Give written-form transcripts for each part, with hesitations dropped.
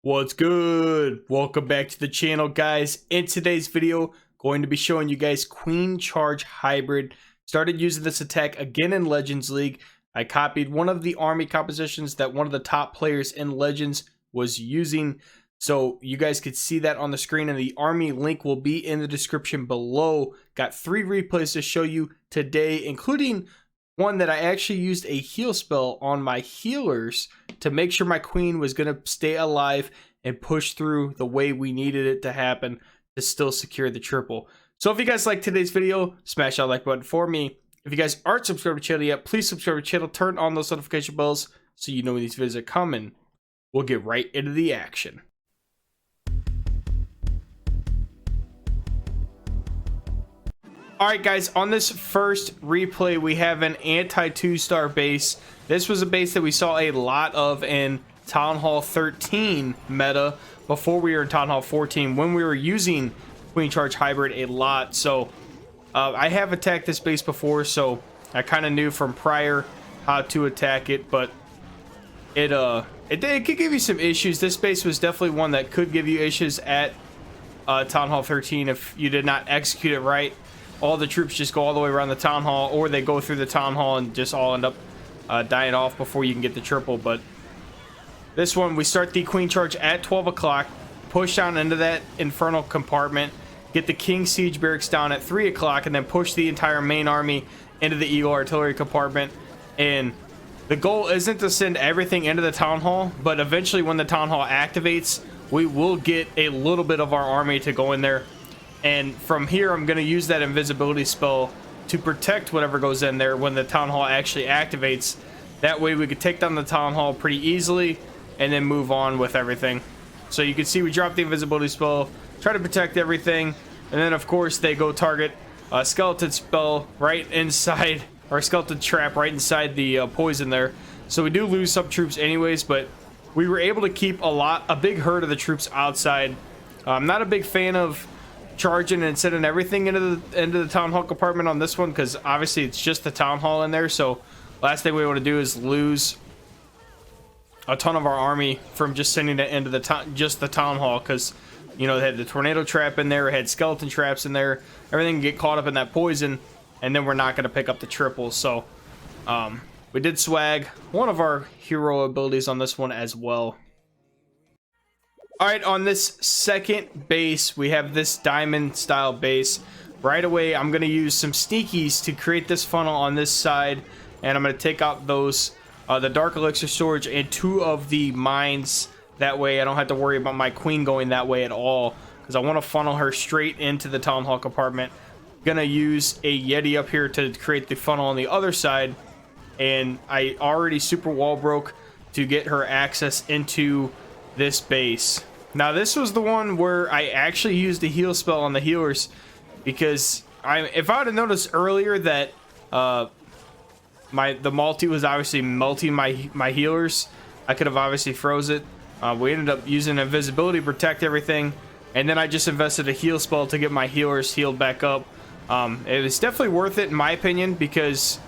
What's good? Welcome back to the channel, guys. In today's video, going to be showing you guys Queen Charge Hybrid. Started using this attack again in Legends League. I copied one of the army compositions that one of the top players in Legends was using, so you guys could see that on the screen, and the army link will be in the description below. Got 3 replays to show you today, including one that I actually used a heal spell on my healers to make sure my queen was going to stay alive and push through the way we needed it to happen to still secure the triple. So if you guys like today's video, smash that like button for me. If you guys aren't subscribed to the channel yet, please subscribe to the channel, turn on those notification bells so you know when these videos are coming. We'll get right into the action. Alright guys, on this first replay we have an anti 2-star base. This was a base that we saw a lot of in Town Hall 13 meta before we were in Town Hall 14 when we were using Queen Charge Hybrid a lot. So I have attacked this base before, so I kind of knew from prior how to attack it, but it could give you some issues. This base was definitely one that could give you issues at Town Hall 13 if you did not execute it right. All the troops just go all the way around the town hall, or they go through the town hall and just all end up dying off before you can get the triple. But this one, we start the Queen Charge at 12 o'clock, push down into that infernal compartment, get the King Siege Barracks down at 3 o'clock, and then push the entire main army into the Eagle Artillery compartment. And the goal isn't to send everything into the town hall, but eventually when the town hall activates, we will get a little bit of our army to go in there. And from here, I'm going to use that invisibility spell to protect whatever goes in there when the town hall actually activates. That way we could take down the town hall pretty easily and then move on with everything. So you can see we drop the invisibility spell, try to protect everything, and then of course they go target a skeleton spell right inside, or skeleton trap right inside the poison there. So we do lose some troops anyways, but we were able to keep a big herd of the troops outside. I'm not a big fan of charging and sending everything into the town hall compartment on this one, because obviously it's just the town hall in there. So last thing we want to do is lose a ton of our army from just sending it into the town hall, because you know they had the tornado trap in there, had skeleton traps in there, everything can get caught up in that poison, and then we're not going to pick up the triple. So we did swag one of our hero abilities on this one as well. Alright, on this second base, we have this diamond style base. Right away, I'm going to use some sneakies to create this funnel on this side, and I'm going to take out those, the dark elixir storage and 2 of the mines. That way I don't have to worry about my queen going that way at all, because I want to funnel her straight into the town hall compartment. Going to use a Yeti up here to create the funnel on the other side, and I already super wall broke to get her access into this base. Now this was the one where I actually used a heal spell on the healers, because if I would have noticed earlier that the multi was obviously melting my healers, I could have obviously froze it. We ended up using invisibility to protect everything, and then I just invested a heal spell to get my healers healed back up. It was definitely worth it in my opinion, because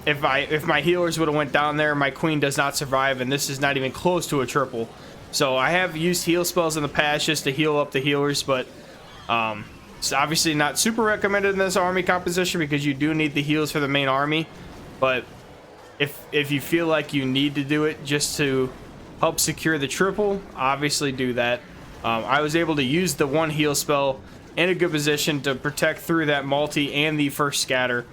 if my healers would have went down there, my queen does not survive, and this is not even close to a triple. So I have used heal spells in the past just to heal up the healers, but it's obviously not super recommended in this army composition, because you do need the heals for the main army. But if you feel like you need to do it just to help secure the triple, obviously do that. I was able to use the 1 heal spell in a good position to protect through that multi and the first scatter,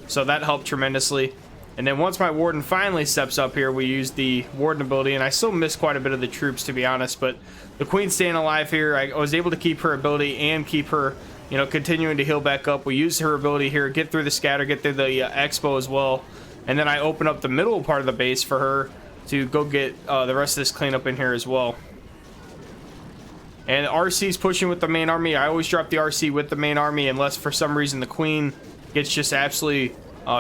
so that helped tremendously. And then once my warden finally steps up here, we use the warden ability, and I still miss quite a bit of the troops, to be honest, but the queen staying alive here, I was able to keep her ability and keep her, you know, continuing to heal back up. We use her ability here, get through the scatter, get through the expo as well, and then I open up the middle part of the base for her to go get the rest of this cleanup in here as well. And RC's pushing with the main army. I always drop the RC with the main army unless for some reason the queen gets just absolutely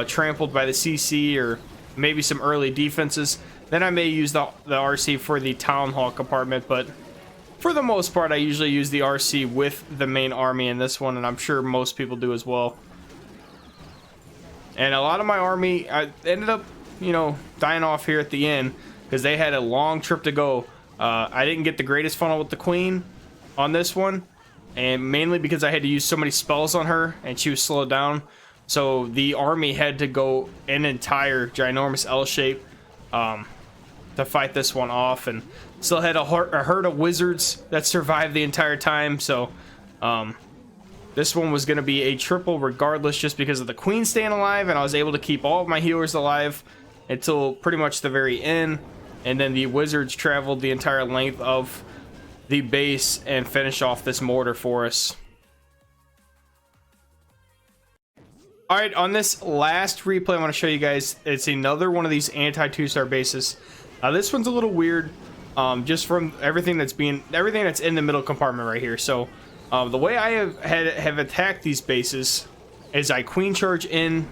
trampled by the CC or maybe some early defenses. Then I may use the RC for the town hall compartment, but for the most part I usually use the RC with the main army in this one, and I'm sure most people do as well. And a lot of my army, I ended up, you know, dying off here at the end because they had a long trip to go I didn't get the greatest funnel with the queen on this one, and mainly because I had to use so many spells on her and she was slowed down. So the army had to go an entire ginormous L shape to fight this one off, and still had a herd of wizards that survived the entire time. So this one was going to be a triple regardless, just because of the queen staying alive, and I was able to keep all of my healers alive until pretty much the very end. And then the wizards traveled the entire length of the base and finished off this mortar for us. Alright, on this last replay I want to show you guys, it's another one of these anti 2-star bases. This one's a little weird, just from everything that's in the middle compartment right here. So the way I have attacked these bases is I queen charge in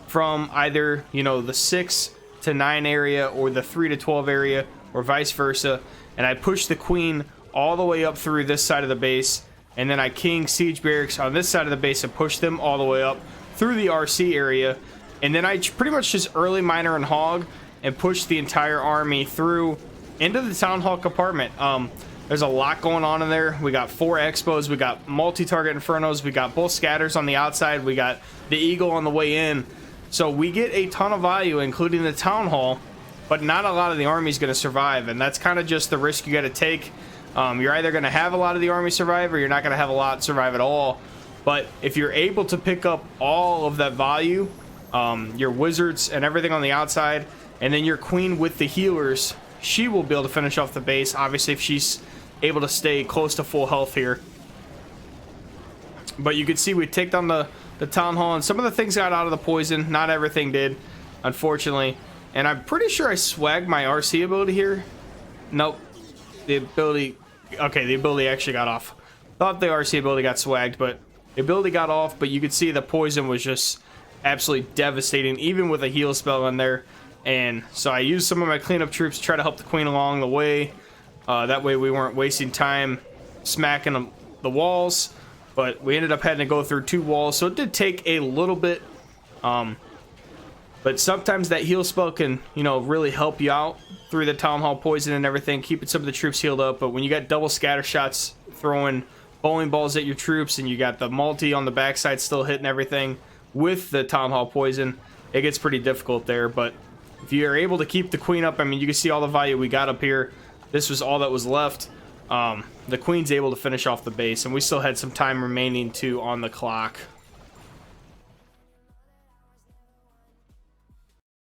from either, you know, the 6 to 9 area or the 3 to 12 area, or vice versa, and I push the queen all the way up through this side of the base, and then I king siege barracks on this side of the base and push them all the way up through the RC area, and then I pretty much just early miner and hog and push the entire army through into the town hall compartment. There's a lot going on in there. We got 4 expos, we got multi-target infernos, we got both scatters on the outside, we got the eagle on the way in. So we get a ton of value, including the town hall, but not a lot of the army is going to survive, and that's kind of just the risk you got to take. You're either going to have a lot of the army survive, or you're not going to have a lot survive at all. But if you're able to pick up all of that value, your wizards and everything on the outside, and then your queen with the healers, she will be able to finish off the base, obviously, if she's able to stay close to full health here. But you can see we take down the town hall, and some of the things got out of the poison. Not everything did, unfortunately. And I'm pretty sure I swagged my RC ability here. Nope. The ability... Okay, the ability actually got off. Thought the RC ability got swagged, but the ability got off. But you could see the poison was just absolutely devastating, even with a heal spell in there. And so I used some of my cleanup troops to try to help the queen along the way. That way we weren't wasting time smacking the walls. But we ended up having to go through 2 walls, so it did take a little bit. But sometimes that heal spell can, you know, really help you out through the town hall poison and everything, keeping some of the troops healed up. But when you got double scatter shots throwing bowling balls at your troops, and you got the multi on the backside still hitting everything with the town hall poison, it gets pretty difficult there. But if you are able to keep the queen up, I mean, you can see all the value we got up here. This was all that was left. The queen's able to finish off the base, and we still had some time remaining too on the clock.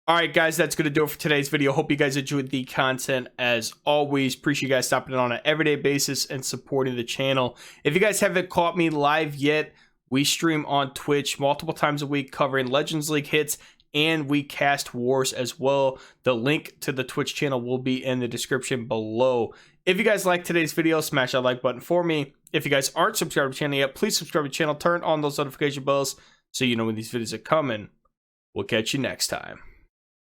Alright guys, that's going to do it for today's video. Hope you guys enjoyed the content. As always, appreciate you guys stopping in on an everyday basis and supporting the channel. If you guys haven't caught me live yet, we stream on Twitch multiple times a week covering Legends League hits, and we cast wars as well. The link to the Twitch channel will be in the description below. If you guys like today's video, smash that like button for me. If you guys aren't subscribed to the channel yet, please subscribe to the channel. Turn on those notification bells so you know when these videos are coming. We'll catch you next time.